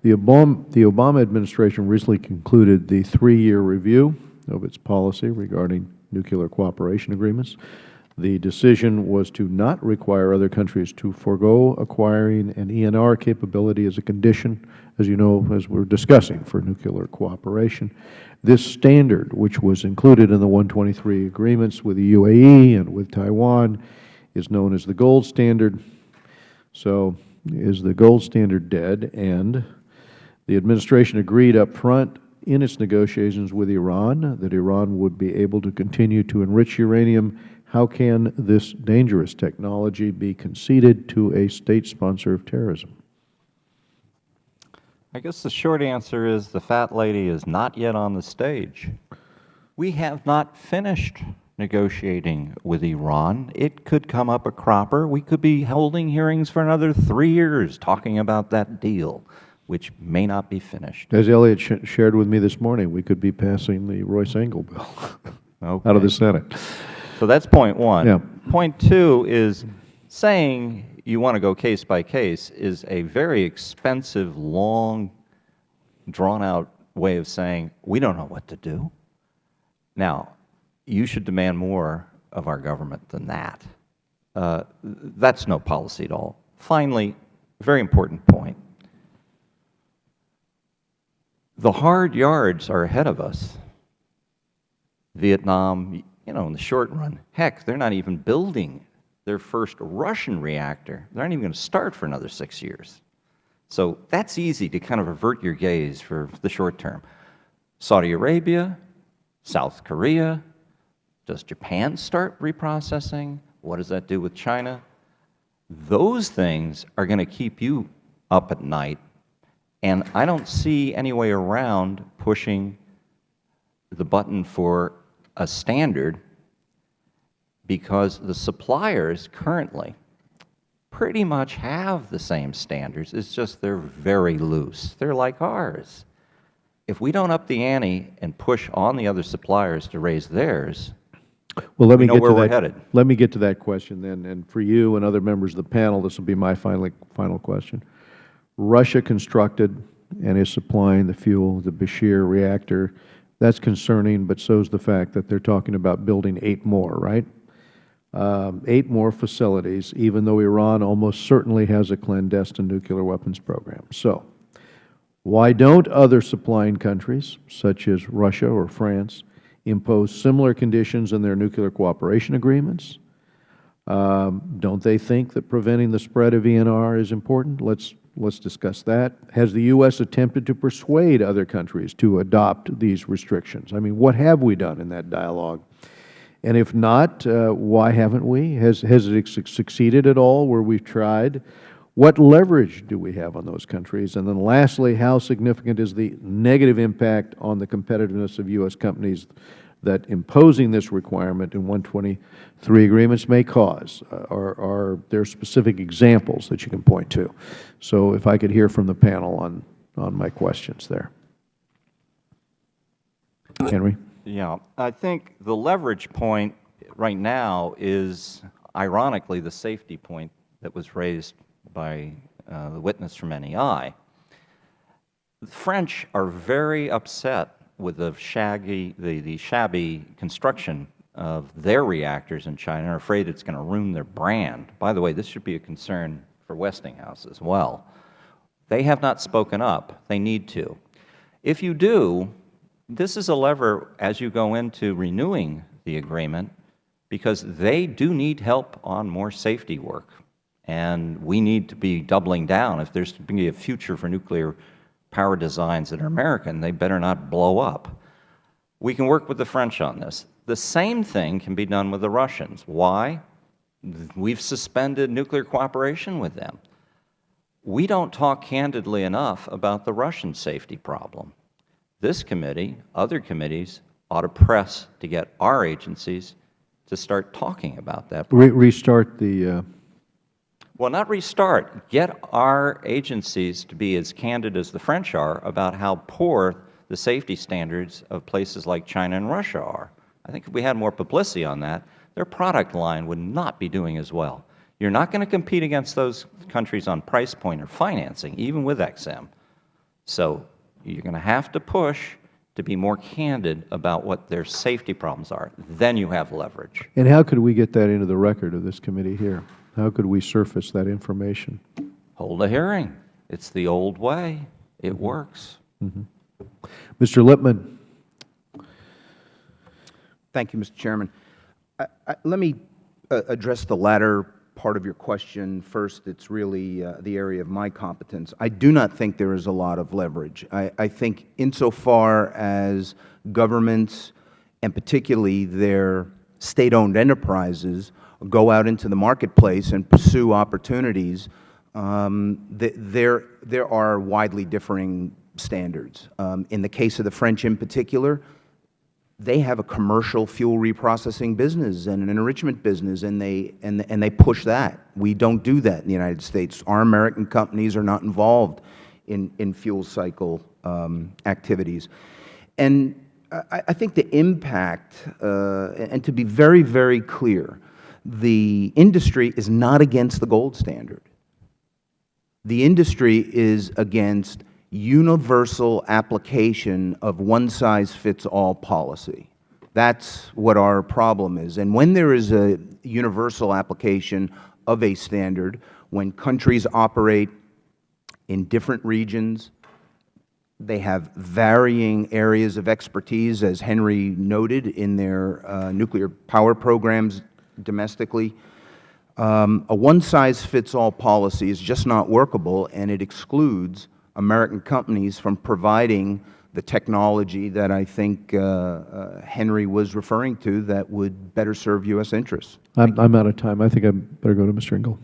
The Obama administration recently concluded the 3-year review of its policy regarding nuclear cooperation agreements. The decision was to not require other countries to forego acquiring an ENR capability as a condition, as you know, as we are discussing, for nuclear cooperation. This standard, which was included in the 123 agreements with the UAE and with Taiwan, is known as the gold standard. So, is the gold standard dead? And the administration agreed up front in its negotiations with Iran that Iran would be able to continue to enrich uranium. How can this dangerous technology be conceded to a state sponsor of terrorism? I guess the short answer is the fat lady is not yet on the stage. We have not finished negotiating with Iran. It could come up a cropper. We could be holding hearings for another 3 years talking about that deal, which may not be finished. As Elliot shared with me this morning, we could be passing the Royce Engel bill Okay. out of the Senate. So that's point one. Yeah. Point two is saying you want to go case by case is a very expensive, long, drawn-out way of saying we don't know what to do. Now, you should demand more of our government than that. That's no policy at all. Finally, very important point. The hard yards are ahead of us. Vietnam, you know, in the short run, heck, they're not even building their first Russian reactor. They're not even going to start for another 6 years. So that's easy to kind of avert your gaze for the short term. Saudi Arabia, South Korea, does Japan start reprocessing? What does that do with China? Those things are going to keep you up at night, and I don't see any way around pushing the button for a standard, because the suppliers currently pretty much have the same standards. It's just they're very loose. They're like ours. If we don't up the ante and push on the other suppliers to raise theirs, well, let me know get where to we're that. headed. Let me get to that question then. And for you and other members of the panel, this will be my final question. Russia constructed and is supplying the fuel, the Bashir reactor. That's concerning, but so is the fact that they're talking about building 8 more, right? 8 more facilities, even though Iran almost certainly has a clandestine nuclear weapons program. So, why don't other supplying countries, such as Russia or France, impose similar conditions in their nuclear cooperation agreements? Don't they think that preventing the spread of ENR is important? Let's discuss that. Has the U.S. attempted to persuade other countries to adopt these restrictions? I mean, what have we done in that dialogue? And if not, why haven't we? Has it succeeded at all where we've tried? What leverage do we have on those countries? And then lastly, how significant is the negative impact on the competitiveness of U.S. companies that imposing this requirement in 123 agreements may cause? Are there specific examples that you can point to? So if I could hear from the panel on my questions there. Henry? Yeah, I think the leverage point right now is, ironically, the safety point that was raised by the witness from NEI. The French are very upset with the shabby construction of their reactors in China and are afraid it's going to ruin their brand. By the way, this should be a concern for Westinghouse as well. They have not spoken up. They need to. If you do, this is a lever as you go into renewing the agreement, because they do need help on more safety work. And we need to be doubling down. If there's to be a future for nuclear power designs that are American, they better not blow up. We can work with the French on this. The same thing can be done with the Russians. Why? We've suspended nuclear cooperation with them. We don't talk candidly enough about the Russian safety problem. This committee, other committees, ought to press to get our agencies to start talking about that. Restart the... Well, not restart. Get our agencies to be as candid as the French are about how poor the safety standards of places like China and Russia are. I think if we had more publicity on that, their product line would not be doing as well. You're not going to compete against those countries on price point or financing, even with XM. So you're going to have to push to be more candid about what their safety problems are. Then you have leverage. And how could we get that into the record of this committee here? How could we surface that information? Hold a hearing. It's the old way. It works. Mr. Lippman. Thank you, Mr. Chairman. Let me address the latter part of your question first. It's really the area of my competence. I do not think there is a lot of leverage. I think insofar as governments, and particularly their state-owned enterprises, go out into the marketplace and pursue opportunities, there are widely differing standards. In the case of the French in particular, they have a commercial fuel reprocessing business and an enrichment business, and they push that. We don't do that in the United States. Our American companies are not involved in fuel cycle activities. And I think the impact, and to be very, very clear, the industry is not against the gold standard. The industry is against universal application of one-size-fits-all policy. That's what our problem is. And when there is a universal application of a standard, when countries operate in different regions, they have varying areas of expertise, as Henry noted, in their nuclear power programs domestically. A one-size-fits-all policy is just not workable, and it excludes American companies from providing the technology that I think Henry was referring to that would better serve U.S. interests. I'm out of time. I think I better go to Mr. Engel.